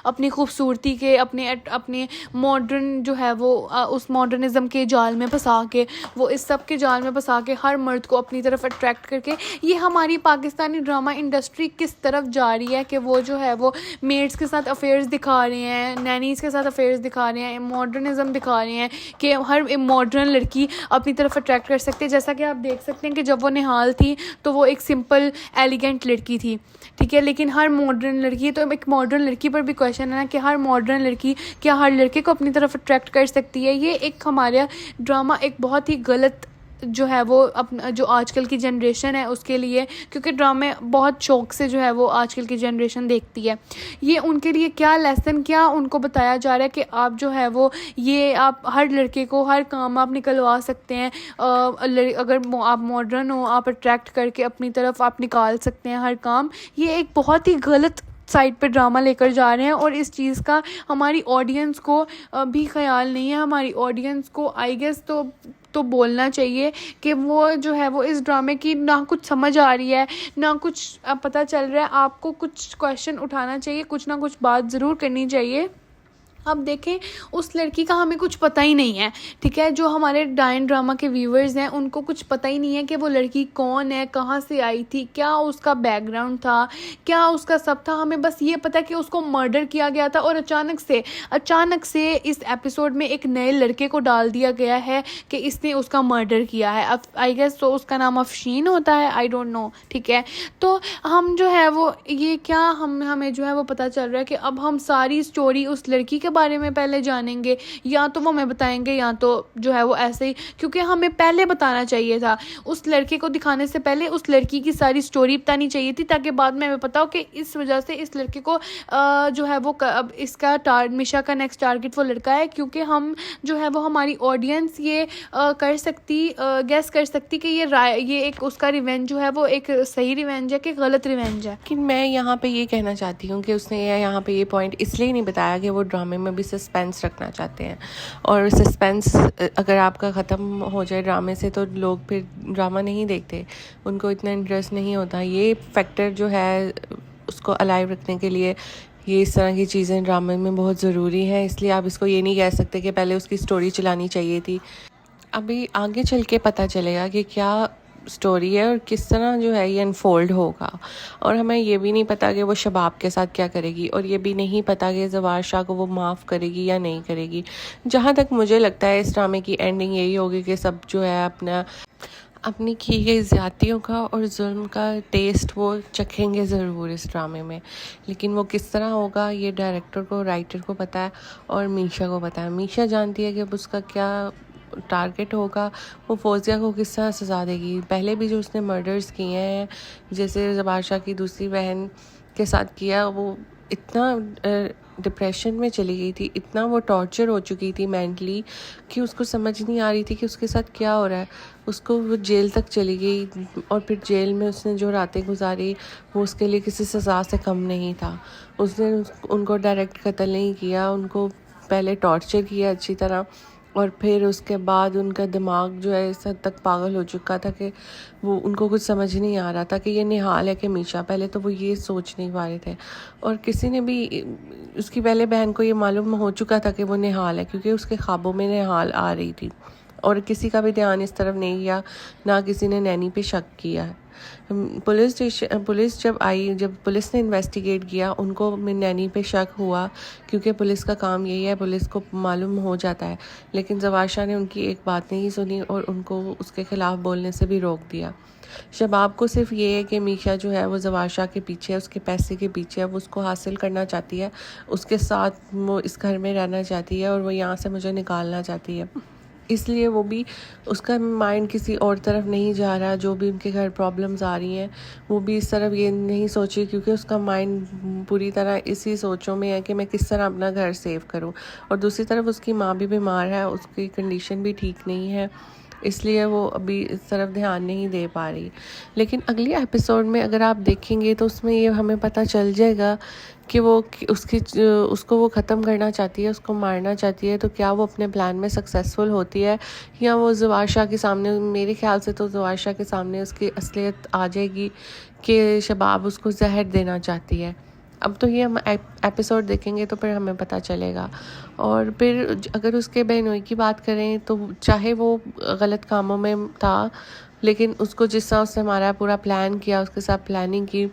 [SPEAKER 7] अपनी खूबसूरती के, अपने मॉडर्न जो है वो उस मॉडर्निज़म के जाल में फंसा के, वो इस सब के जाल में फंसा के हर मर्द को अपनी तरफ अट्रैक्ट करके। ये हमारी पाकिस्तानी ड्रामा इंडस्ट्री किस तरफ जा रही है कि वो जो है वो मेड्स के साथ अफेयर्स दिखा रहे हैं, नैनीज़ के साथ अफेयर्स दिखा रहे हैं, मॉडर्निज़म दिखा रहे हैं कि हर मॉडर्न लड़की अपनी तरफ अट्रैक्ट कर सकते हैं। जैसा कि आप देख सकते हैं कि जब वो निहाल थी तो वो एक सिंपल एलिगेंट लड़की थी, ठीक है, लेकिन हर मॉडर्न लड़की, तो एक मॉडर्न लड़की पर भी क्वेश्चन है ना कि हर मॉडर्न लड़की क्या हर लड़के को अपनी तरफ अट्रैक्ट कर सकती है? ये एक हमारा ड्रामा एक बहुत ही गलत जो है वो अपना जो आजकल की जनरेशन है उसके लिए, क्योंकि ड्रामे बहुत शौक़ से जो है वो आजकल की जनरेशन देखती है। ये उनके लिए क्या लेसन, क्या उनको बताया जा रहा है कि आप जो है वो ये आप हर लड़के को हर काम आप निकलवा सकते हैं, अगर आप मॉडर्न हो आप अट्रैक्ट करके अपनी तरफ आप निकाल सकते हैं हर काम। ये एक बहुत ही गलत साइड पे ड्रामा लेकर जा रहे हैं और इस चीज़ का हमारी ऑडियंस को भी ख्याल नहीं है। हमारी ऑडियंस को आई गेस तो बोलना चाहिए कि वो जो है वो इस ड्रामे की ना कुछ समझ आ रही है ना कुछ पता चल रहा है। आपको कुछ क्वेश्चन उठाना चाहिए, कुछ ना कुछ बात ज़रूर करनी चाहिए। अब देखें उस लड़की का हमें कुछ पता ही नहीं है, ठीक है, जो हमारे डायन ड्रामा के व्यूवर्स हैं उनको कुछ पता ही नहीं है कि वो लड़की कौन है, कहाँ से आई थी, क्या उसका बैकग्राउंड था, क्या उसका सब था। हमें बस ये पता कि उसको मर्डर किया गया था और अचानक से इस एपिसोड में एक नए लड़के को डाल दिया गया है कि इसने उसका मर्डर किया है। अब आई गेस तो उसका नाम अफशीन होता है, आई डोंट नो, ठीक है। तो हम जो है वो ये क्या हमें जो है वो पता चल रहा है कि अब हम सारी स्टोरी उस लड़की के बारे में पहले जानेंगे, या तो वो हमें बताएंगे या तो जो है वो ऐसे ही, क्योंकि हमें पहले बताना चाहिए था। उस लड़के को दिखाने से पहले उस लड़की की सारी स्टोरी बतानी चाहिए थी, ताकि बाद में हमें पता हो कि इस वजह से इस लड़के को जो है वो अब इसका मिशा का नेक्स्ट टारगेट वो लड़का है, क्योंकि हम जो है वो हमारी ऑडियंस ये गेस कर सकती कि ये एक उसका रिवेंज जो है वो एक सही रिवेंज है कि गलत रिवेंज है।
[SPEAKER 3] कि मैं यहाँ पे ये कहना चाहती हूँ कि उसने यहाँ पे ये पॉइंट इसलिए नहीं बताया कि वो ड्रामे में भी सस्पेंस रखना चाहते हैं, और सस्पेंस अगर आपका ख़त्म हो जाए ड्रामे से तो लोग फिर ड्रामा नहीं देखते, उनको इतना इंटरेस्ट नहीं होता। ये फैक्टर जो है उसको अलाइव रखने के लिए ये इस तरह की चीज़ें ड्रामे में बहुत ज़रूरी हैं, इसलिए आप इसको ये नहीं कह सकते कि पहले उसकी स्टोरी चलानी चाहिए थी। अभी आगे चल के पता चलेगा कि क्या स्टोरी है और किस तरह जो है ये अनफोल्ड होगा, और हमें ये भी नहीं पता कि वो शबाब के साथ क्या करेगी, और ये भी नहीं पता कि जवार शाह को वो माफ़ करेगी या नहीं करेगी। जहाँ तक मुझे लगता है इस ड्रामे की एंडिंग यही होगी कि सब जो है अपनी की गई ज़्यादतियों का और जुल्म का टेस्ट वो चखेंगे ज़रूर इस ड्रामे में, लेकिन वो किस तरह होगा ये डायरेक्टर को, राइटर को पता है और मीशा को पता है। मीशा जानती है कि अब उसका क्या टारगेट होगा, वो फौजिया को किस तरह सजा देगी। पहले भी जो उसने मर्डर्स किए हैं, जैसे जवार शाह की दूसरी बहन के साथ किया, वो इतना डिप्रेशन में चली गई थी, इतना वो टॉर्चर हो चुकी थी मेंटली कि उसको समझ नहीं आ रही थी कि उसके साथ क्या हो रहा है। उसको वो जेल तक चली गई और फिर जेल में उसने जो रातें गुजारी वो उसके लिए किसी सज़ा से कम नहीं था। उसने उनको डायरेक्ट कत्ल नहीं किया, उनको पहले टॉर्चर किया अच्छी तरह, और फिर उसके बाद उनका दिमाग जो है इस हद तक पागल हो चुका था कि वो उनको कुछ समझ नहीं आ रहा था कि ये निहाल है कि मीशा। पहले तो वो ये सोच नहीं पा रहे थे, और किसी ने भी उसकी पहले बहन को ये मालूम हो चुका था कि वो निहाल है, क्योंकि उसके ख्वाबों में निहाल आ रही थी। और किसी का भी ध्यान इस तरफ नहीं गया, ना किसी ने नैनी पे शक किया है। पुलिस जब आई, जब पुलिस ने इन्वेस्टिगेट किया, उनको नैनी पे शक हुआ क्योंकि पुलिस का काम यही है, पुलिस को मालूम हो जाता है। लेकिन ज़वारशा ने उनकी एक बात नहीं सुनी और उनको उसके ख़िलाफ़ बोलने से भी रोक दिया। शबाब को सिर्फ ये है कि मीशा जो है वो ज़वारशा के पीछे है, उसके पैसे के पीछे है, वो उसको हासिल करना चाहती है, उसके साथ वो इस घर में रहना चाहती है और वो यहाँ से मुझे निकालना चाहती है। इसलिए वो भी, उसका माइंड किसी और तरफ नहीं जा रहा। जो भी उनके घर प्रॉब्लम्स आ रही हैं वो भी इस तरफ ये नहीं सोची, क्योंकि उसका माइंड पूरी तरह इसी सोचों में है कि मैं किस तरह अपना घर सेव करूं। और दूसरी तरफ उसकी माँ भी बीमार है, उसकी कंडीशन भी ठीक नहीं है, इसलिए वो अभी इस तरफ ध्यान नहीं दे पा रही। लेकिन अगले एपिसोड में अगर आप देखेंगे तो उसमें ये हमें पता चल जाएगा कि उसको वो ख़त्म करना चाहती है, उसको मारना चाहती है। तो क्या वो अपने प्लान में सक्सेसफुल होती है या वो ज़वारशा के सामने, मेरे ख्याल से तो ज़वारशा के सामने उसकी असलियत आ जाएगी कि शबाब उसको जहर देना चाहती है। अब तो ये हम एपिसोड देखेंगे तो फिर हमें पता चलेगा। और फिर अगर उसके बहनोई की बात करें तो चाहे वो गलत कामों में था, लेकिन उसको जिस तरह उसने हमारा पूरा प्लान किया, उसके साथ प्लानिंग की,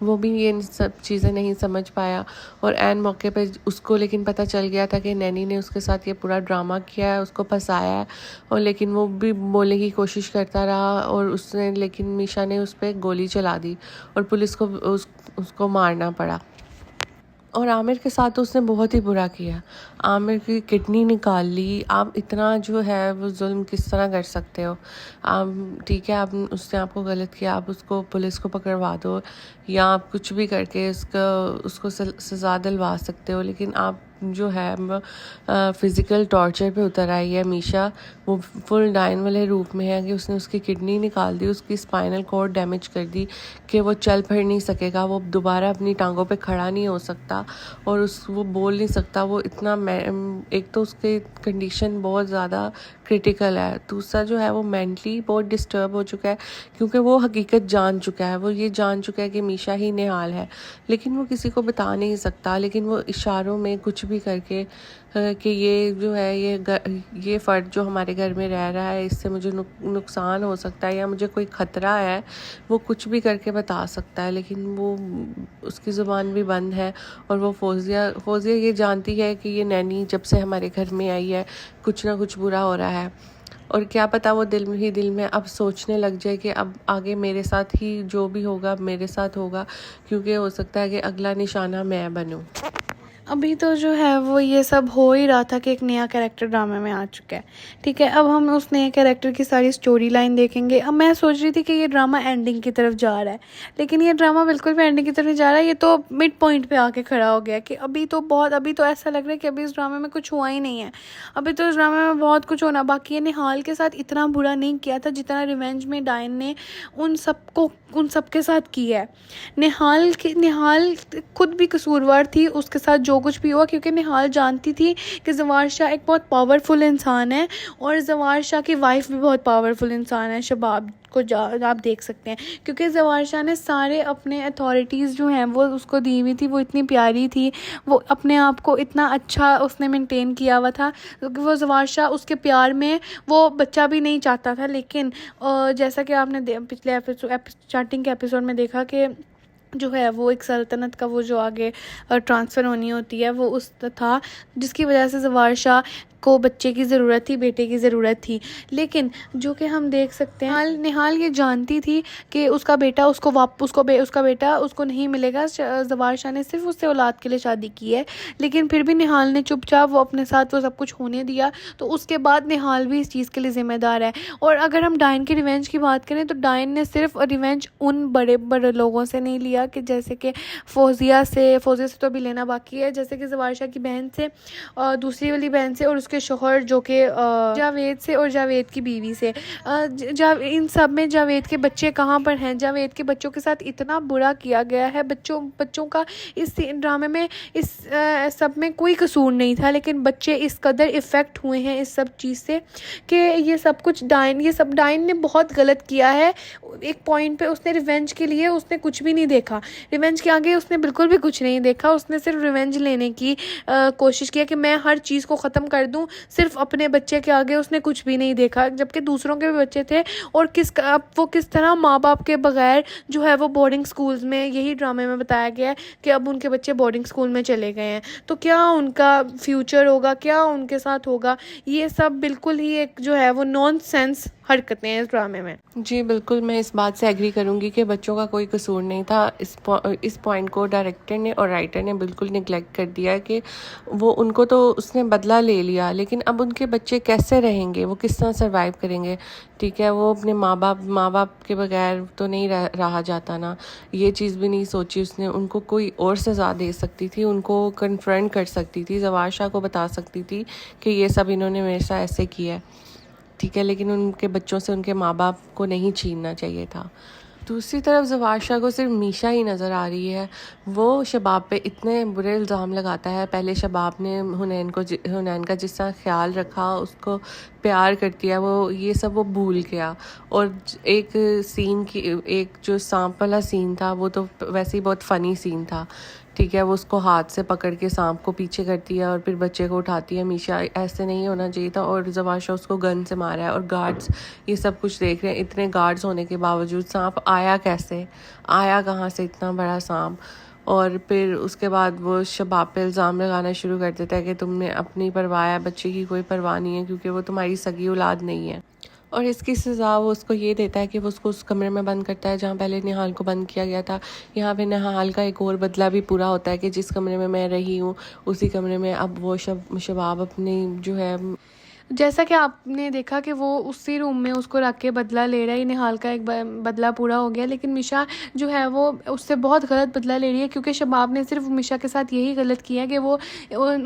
[SPEAKER 3] वो भी ये सब चीज़ें नहीं समझ पाया। और एन मौके पे उसको लेकिन पता चल गया था कि नैनी ने उसके साथ ये पूरा ड्रामा किया है, उसको फंसाया है। और लेकिन वो भी बोलने की कोशिश करता रहा और लेकिन मीशा ने उस पर गोली चला दी और पुलिस को उसको मारना पड़ा। और आमिर के साथ तो उसने बहुत ही बुरा किया, आमिर की किडनी निकाल ली। आप इतना जो है वो जुल्म किस तरह कर सकते हो? आप ठीक है, आप उसने आपको गलत किया, आप उसको पुलिस को पकड़वा दो या आप कुछ भी करके उसको सज़ा दिलवा सकते हो, लेकिन आप जो है फ़िज़िकल टॉर्चर पे उतर आई है मीशा। वो फुल डाइन वाले रूप में है कि उसने उसकी किडनी निकाल दी, उसकी स्पाइनल कॉर्ड डैमेज कर दी कि वो चल फिर नहीं सकेगा, वो दोबारा अपनी टांगों पे खड़ा नहीं हो सकता और वो बोल नहीं सकता। वो इतना, एक तो उसकी कंडीशन बहुत ज़्यादा क्रिटिकल है, दूसरा जो है वो मेंटली बहुत डिस्टर्ब हो चुका है क्योंकि वो हकीकत जान चुका है। वो ये जान चुका है कि मीशा ही निहाल है, लेकिन वो किसी को बता नहीं सकता। लेकिन वो इशारों में कुछ भी करके कि ये जो है ये फ़र्द जो हमारे घर में रह रहा है, इससे मुझे नुकसान हो सकता है या मुझे कोई ख़तरा है, वो कुछ भी करके बता सकता है। लेकिन वो उसकी ज़ुबान भी बंद है। और वो फौजिया ये जानती है कि ये नैनी जब से हमारे घर में आई है कुछ ना कुछ बुरा हो रहा है। और क्या पता वो दिल में अब सोचने लग जाए कि अब आगे मेरे साथ ही जो भी होगा मेरे साथ होगा, क्योंकि हो सकता है कि अगला निशाना मैं बनूं।
[SPEAKER 7] अभी तो जो है वो ये सब हो ही रहा था कि एक नया कैरेक्टर ड्रामे में आ चुका है, ठीक है। अब हम उस नए कैरेक्टर की सारी स्टोरी लाइन देखेंगे। अब मैं सोच रही थी कि ये ड्रामा एंडिंग की तरफ जा रहा है, लेकिन ये ड्रामा बिल्कुल भी एंडिंग की तरफ नहीं जा रहा है। ये तो मिड पॉइंट पे आके खड़ा हो गया कि अभी तो ऐसा लग रहा है कि अभी इस ड्रामे में कुछ हुआ ही नहीं है, अभी तो इस ड्रामे में बहुत कुछ होना बाकी है। निहाल के साथ इतना बुरा नहीं किया था जितना रिवेंज में डायन ने उन सबके साथ किया है। निहाल खुद भी कसूरवार थी उसके साथ जो कुछ भी हुआ, क्योंकि निहाल जानती थी कि ज़वारशा एक बहुत पावरफुल इंसान है और ज़वारशा की वाइफ भी बहुत पावरफुल इंसान है। शबाब को आप देख सकते हैं, क्योंकि ज़वारशा ने सारे अपने अथॉरिटीज़ जो हैं वो उसको दी हुई थी। वो इतनी प्यारी थी, वो अपने आप को इतना अच्छा उसने मेंटेन किया हुआ था, क्योंकि वो ज़वारशा उसके प्यार में वो बच्चा भी नहीं चाहता था। लेकिन जैसा कि आपने पिछले स्टार्टिंग के एपिसोड में देखा कि जो है वो एक सल्तनत का वो जो आगे ट्रांसफ़र होनी होती है वो उस था, जिसकी वजह से ज़वारशा को बच्चे की ज़रूरत थी, बेटे की ज़रूरत थी। लेकिन जो कि हम देख सकते हैं निहाल ये जानती थी कि उसका बेटा उसका बेटा उसको नहीं मिलेगा। ज़वारशा ने सिर्फ उससे औलाद के लिए शादी की है, लेकिन फिर भी निहाल ने चुपचाप वो अपने साथ वो सब कुछ होने दिया। तो उसके बाद निहाल भी इस चीज़ के लिए ज़िम्मेदार है। और अगर हम डायन की रिवेंज की बात करें तो डायन ने सिर्फ रिवेंज उन बड़े बड़े लोगों से नहीं लिया कि जैसे कि फौजिया से तो अभी लेना बाकी है, जैसे कि ज़वारशा की बहन से, दूसरी वाली बहन से और उसके शोहर जो कि जावेद से और जावेद की बीवी से। इन सब में जावेद के बच्चे कहाँ पर हैं? जावेद के बच्चों के साथ इतना बुरा किया गया है। बच्चों का इस ड्रामे में इस सब में कोई कसूर नहीं था, लेकिन बच्चे इस कदर इफ़ेक्ट हुए हैं इस सब चीज़ से कि ये सब डायन ने बहुत गलत किया है। एक पॉइंट पे उसने रिवेंज के लिए उसने कुछ भी नहीं देखा, रिवेंज के आगे उसने बिल्कुल भी कुछ नहीं देखा। उसने सिर्फ रिवेंज लेने की कोशिश किया कि मैं हर चीज़ को ख़त्म कर दूं दूँ, सिर्फ अपने बच्चे के आगे उसने कुछ भी नहीं देखा, जबकि दूसरों के भी बच्चे थे। और अब वो किस तरह माँ बाप के बगैर जो है वो बोर्डिंग स्कूल्स में, यही ड्रामे में बताया गया है कि अब उनके बच्चे बोर्डिंग स्कूल में चले गए हैं, तो क्या उनका फ्यूचर होगा, क्या उनके साथ होगा। ये सब बिल्कुल ही एक जो है वो नॉनसेंस हरकतें हैं इस ड्रामे में।
[SPEAKER 3] जी बिल्कुल, मैं इस बात से एग्री करूँगी कि बच्चों का कोई कसूर नहीं था। इस पॉइंट को डायरेक्टर ने और राइटर ने बिल्कुल निगलेक्ट कर दिया है कि वो उनको तो उसने बदला ले लिया, लेकिन अब उनके बच्चे कैसे रहेंगे, वो किस तरह सर्वाइव करेंगे। ठीक है, वो अपने माँ बाप के बगैर तो नहीं रहा जाता ना, ये चीज़ भी नहीं सोची उसने। उनको कोई और सज़ा दे सकती थी, उनको कन्फ्रंट कर सकती थी, ज़वार शाह को बता सकती थी कि ये सब इन्होंने मेरे साथ ऐसे किया है। ठीक है, लेकिन उनके बच्चों से उनके माँ बाप को नहीं छीनना चाहिए था। दूसरी तरफ ज़वार शाह को सिर्फ मीशा ही नज़र आ रही है। वो शबाब पे इतने बुरे इल्ज़ाम लगाता है। पहले शबाब ने हुनैन का जिस तरह ख्याल रखा, उसको प्यार करती है, वो ये सब वो भूल गया। और एक जो सांप वाला सीन था, वो तो वैसे ही बहुत फ़नी सीन था। ठीक है, वो उसको हाथ से पकड़ के सांप को पीछे करती है और फिर बच्चे को उठाती है। मीशा, ऐसे नहीं होना चाहिए था। और ज़वार शाह उसको गन से मारा है और गार्ड्स ये सब कुछ देख रहे हैं। इतने गार्ड्स होने के बावजूद सांप आया कैसे, आया कहाँ से इतना बड़ा सांप। और फिर उसके बाद वो शबाब पे इल्ज़ाम लगाना शुरू कर देता है कि तुमने अपनी परवाह है, बच्चे की कोई परवाह नहीं है, क्योंकि वो तुम्हारी सगी औलाद नहीं है। और इसकी सज़ा वो उसको ये देता है कि वो उसको उस कमरे में बंद करता है जहाँ पहले निहाल को बंद किया गया था। यहाँ पे निहाल का एक और बदला भी पूरा होता है कि जिस कमरे में मैं रही हूँ, उसी कमरे में अब वो शबाब अपनी जो है,
[SPEAKER 7] जैसा कि आपने देखा कि वो उसी रूम में उसको रख के बदला ले रहा है। निहाल का एक बदला पूरा हो गया, लेकिन मिशा जो है वो उससे बहुत गलत बदला ले रही है, क्योंकि शबाब ने सिर्फ मिशा के साथ यही गलत किया कि वो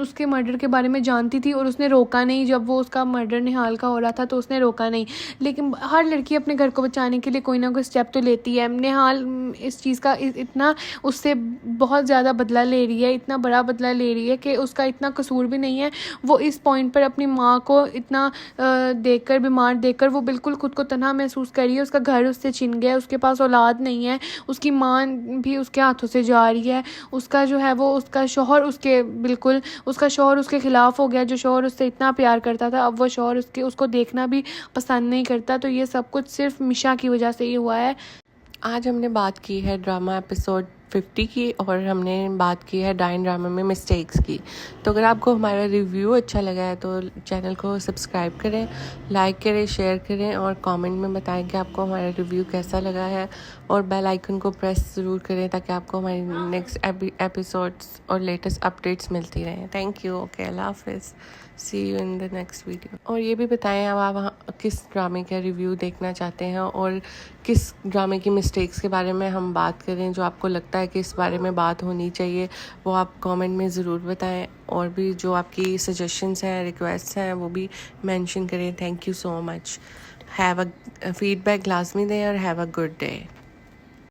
[SPEAKER 7] उसके मर्डर के बारे में जानती थी और उसने रोका नहीं। जब वो उसका मर्डर निहाल का हो रहा था तो उसने रोका नहीं। लेकिन हर लड़की अपने घर को बचाने के लिए कोई ना कोई स्टेप तो लेती है। निहाल इस चीज़ का इतना उससे बहुत ज़्यादा बदला ले रही है, इतना बड़ा बदला ले रही है कि उसका इतना कसूर भी नहीं है। वो इस पॉइंट पर अपनी माँ को इतना देखकर, बीमार देखकर वो बिल्कुल खुद को तन्हा महसूस कर रही है। उसका घर उससे छिन गया, उसके पास औलाद नहीं है, उसकी माँ भी उसके हाथों से जा रही है। उसका जो है वो उसका शौहर उसके ख़िलाफ़ हो गया। जो शौहर उससे इतना प्यार करता था, अब वो शौहर उसको देखना भी पसंद नहीं करता। तो ये सब कुछ सिर्फ मिशा की वजह से ही हुआ है।
[SPEAKER 3] आज हमने बात की है ड्रामा एपिसोड 50 की, और हमने बात की है डाइन ड्रामा में मिस्टेक्स की। तो अगर आपको हमारा रिव्यू अच्छा लगा है तो चैनल को सब्सक्राइब करें, लाइक करें, शेयर करें और कमेंट में बताएं कि आपको हमारा रिव्यू कैसा लगा है। और बेल आइकन को प्रेस ज़रूर करें ताकि आपको हमारी नेक्स्ट एपिसोड्स और लेटेस्ट अपडेट्स मिलती रहें। Thank you. ओके, अल्लाह हाफिज़, see you in the next video. और ये भी बताएं अब आप किस ड्रामे का रिव्यू देखना चाहते हैं और किस ड्रामे की मिस्टेक्स के बारे में हम बात करें, जो आपको लगता है कि इस बारे में बात होनी चाहिए, वो आप कमेंट में ज़रूर बताएं। और भी जो आपकी सजेशंस हैं, रिक्वेस्ट हैं, वो भी मेंशन करें। Thank you so much. Have a feedback लाजमी दें और हैव अ गुड डे।